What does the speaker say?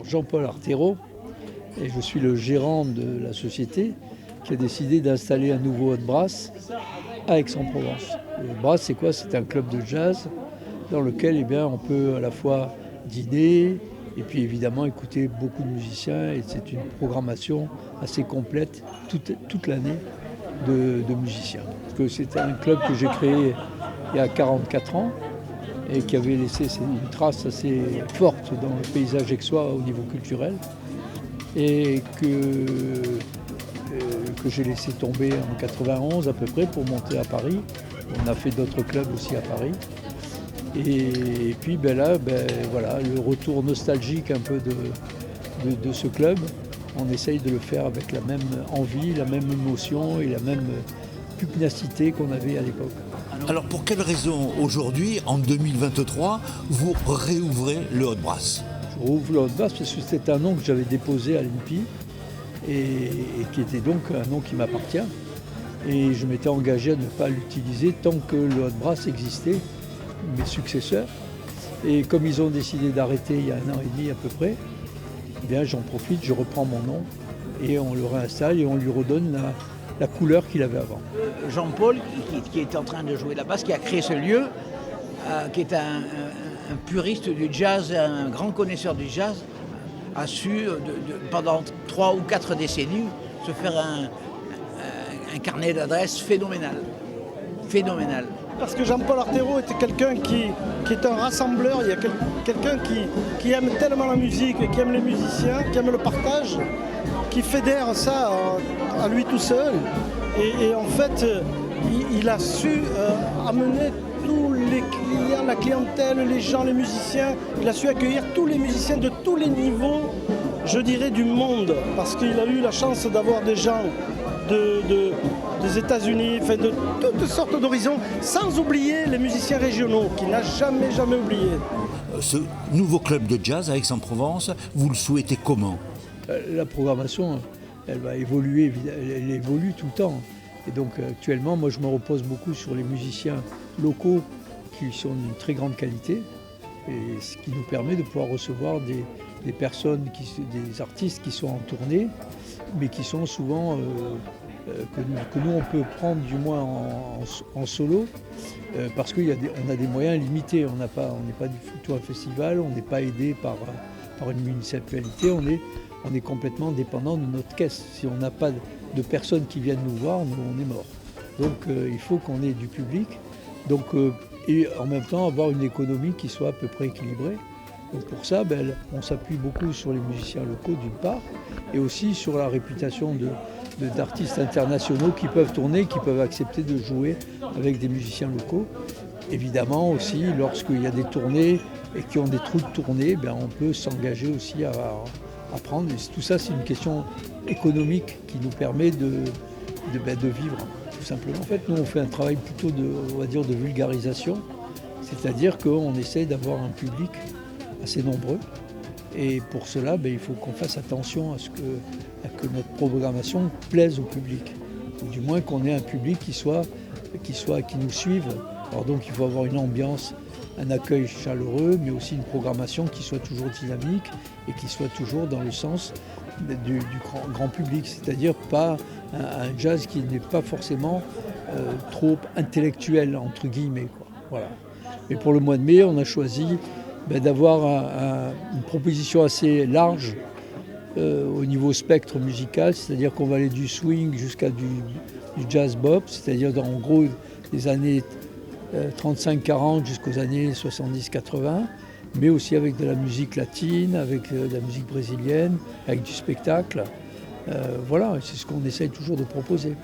Jean-Paul Artero et je suis le gérant de la société qui a décidé d'installer un nouveau Hot Brass à Aix-en-Provence. Le Hot Brass, c'est quoi? C'est un club de jazz dans lequel on peut à la fois dîner et puis évidemment écouter beaucoup de musiciens, et c'est une programmation assez complète toute l'année de musiciens. Parce que c'était un club que j'ai créé il y a 44 ans et qui avait laissé une trace assez forte dans le paysage aixois au niveau culturel, et que j'ai laissé tomber en 91 à peu près pour monter à Paris. On a fait d'autres clubs aussi à Paris. Et puis voilà, le retour nostalgique un peu de ce club, on essaye de le faire avec la même envie, la même émotion et la même pugnacité qu'on avait à l'époque. Alors pour quelle raison aujourd'hui, en 2023, vous réouvrez le Hot Brass? Je rouvre le Hot Brass parce que c'était un nom que j'avais déposé à l'INPI et qui était donc un nom qui m'appartient. Et je m'étais engagé à ne pas l'utiliser tant que le Hot Brass existait, mes successeurs. Et comme ils ont décidé d'arrêter il y a 1 an et demi à peu près, j'en profite, je reprends mon nom et on le réinstalle et on lui redonne la couleur qu'il avait avant. Jean-Paul, qui est en train de jouer la basse, qui a créé ce lieu, qui est un puriste du jazz, un grand connaisseur du jazz, a su, pendant 3 ou 4 décennies, se faire un carnet d'adresses phénoménal. Phénoménal. Parce que Jean-Paul Artero était quelqu'un qui est un rassembleur, il y a quelqu'un qui aime tellement la musique, qui aime les musiciens, qui aime le partage, qui fédère ça à lui tout seul. Et en fait, il a su amener tous les clients, la clientèle, les gens, les musiciens. Il a su accueillir tous les musiciens de tous les niveaux, je dirais, du monde. Parce qu'il a eu la chance d'avoir des gens des États-Unis, de toutes sortes d'horizons, sans oublier les musiciens régionaux, qu'il n'a jamais oublié. Ce nouveau club de jazz à Aix-en-Provence, vous le souhaitez comment? La programmation, elle va évoluer, elle évolue tout le temps. Et donc actuellement, moi je me repose beaucoup sur les musiciens locaux qui sont d'une très grande qualité, et ce qui nous permet de pouvoir recevoir des personnes, des artistes qui sont en tournée, mais qui sont souvent que nous on peut prendre du moins en solo, parce qu'on a des moyens limités. On n'est pas du tout un festival, on n'est pas aidé par une municipalité, on est complètement dépendant de notre caisse. Si on n'a pas de personnes qui viennent nous voir, nous, on est mort. Donc il faut qu'on ait du public, et en même temps avoir une économie qui soit à peu près équilibrée. Donc pour ça, on s'appuie beaucoup sur les musiciens locaux d'une part, et aussi sur la réputation d'artistes internationaux qui peuvent tourner, qui peuvent accepter de jouer avec des musiciens locaux. Évidemment aussi, lorsqu'il y a des tournées et qui ont des trous de tournée, on peut s'engager aussi à prendre. Et tout ça, c'est une question économique qui nous permet de vivre, tout simplement. En fait, nous, on fait un travail plutôt de vulgarisation, c'est-à-dire qu'on essaie d'avoir un public assez nombreux. Et pour cela, il faut qu'on fasse attention à que notre programmation plaise au public. Ou du moins qu'on ait un public qui nous suive. Alors donc il faut avoir une ambiance, un accueil chaleureux, mais aussi une programmation qui soit toujours dynamique et qui soit toujours dans le sens du grand public. C'est-à-dire pas un jazz qui n'est pas forcément trop intellectuel, entre guillemets, quoi. Voilà. Et pour le mois de mai, on a choisi d'avoir une proposition assez large au niveau spectre musical, c'est-à-dire qu'on va aller du swing jusqu'à du jazz bop, c'est-à-dire en gros des années 35-40 jusqu'aux années 70-80, mais aussi avec de la musique latine, avec de la musique brésilienne, avec du spectacle. Voilà, c'est ce qu'on essaye toujours de proposer.